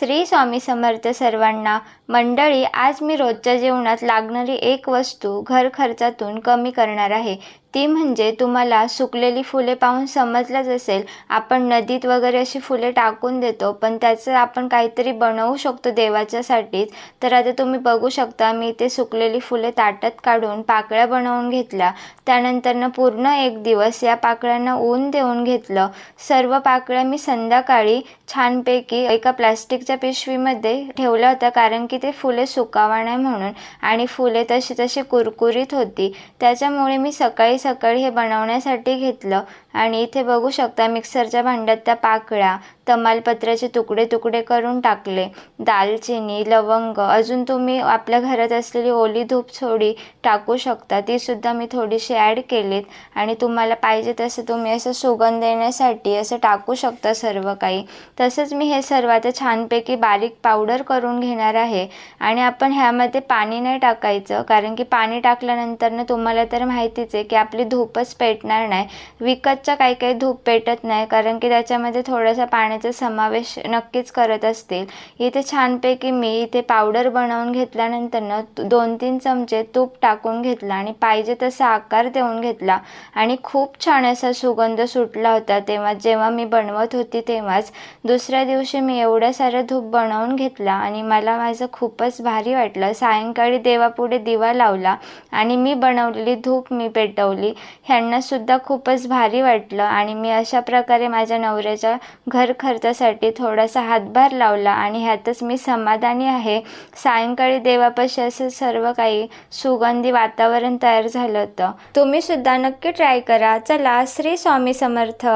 श्री स्वामी समर्थ सर्वांना. मंडळी, आज मी रोजच्या जेवणात लागणारी एक वस्तू घर खर्चातून कमी करणार आहे. ती म्हणजे तुम्हाला सुकलेली फुले पाहून समजलंच असेल, आपण नदीत वगैरे अशी फुले टाकून देतो, पण त्याचं आपण काहीतरी बनवू शकतो देवाच्यासाठीच. तर आता तुम्ही बघू शकता, मी इथे सुकलेली फुले ताटात काढून पाकळ्या बनवून घेतल्या. त्यानंतरनं पूर्ण एक दिवस या पाकळ्यांना ऊन देऊन घेतलं. सर्व पाकळ्या मी संध्याकाळी छानपैकी एका प्लास्टिकच्या पिशवीमध्ये ठेवल्या होत्या, कारण की ते फुले सुकावा नाही म्हणून. आणि फुले तशी कुरकुरीत होती, त्याच्यामुळे मी सकाळी हे बनवण्यासाठी घेतलं. आणि इथे बघू शकता, मिक्सरच्या भांड्यात त्या पाकळ्या, तमालपत्राचे तुकडे करून टाकले, दालचिनी, लवंग, अजून तुम्ही आपल्या घरात असलेली ओली धूप थोडी टाकू शकता, तीसुद्धा मी थोडीशी ॲड केलीत. आणि तुम्हाला पाहिजे तसं तुम्ही असं सुगंध येण्यासाठी असं टाकू शकता सर्व काही. तसंच मी हे सर्व आता छानपैकी बारीक पावडर करून घेणार आहे. आणि आपण ह्यामध्ये पाणी नाही टाकायचं, कारण की पाणी टाकल्यानंतरनं तुम्हाला तर माहितीच आहे की आपली धूपच पेटणार नाही. विकतच्या काही धूप पेटत नाही, कारण की त्याच्यामध्ये थोडासा पाण्याचा समावेश नक्कीच करत असतील. इथे छानपैकी मी इथे पावडर बनवून घेतल्यानंतरनं 2-3 चमचे तूप टाकून घेतला आणि पाहिजे तसा आकार देऊन घेतला. आणि खूप छान असा सुगंध सुटला होता तेव्हा, जेव्हा मी बनवत होती तेव्हाच. दुसऱ्या दिवशी मी एवढ्या साऱ्या धूप बनवून घेतला आणि मला माझं खूपच भारी वाटलं. सायंकाळी देवापुढे दिवा लावला आणि मी बनवलेली धूप मी पेटवली. ह्यांनासुद्धा खूपच भारी वाटलं आणि मी अशा प्रकारे माझ्या नवऱ्याच्या घर खर्चासाठी थोडासा हातभार लावला आणि ह्यातच मी समाधानी आहे. सायंकाळी देवापाशी असं सर्व काही सुगंधी वातावरण तयार झालं होतं. तुम्हीसुद्धा नक्की ट्राय करा. चला, श्री स्वामी समर्थ.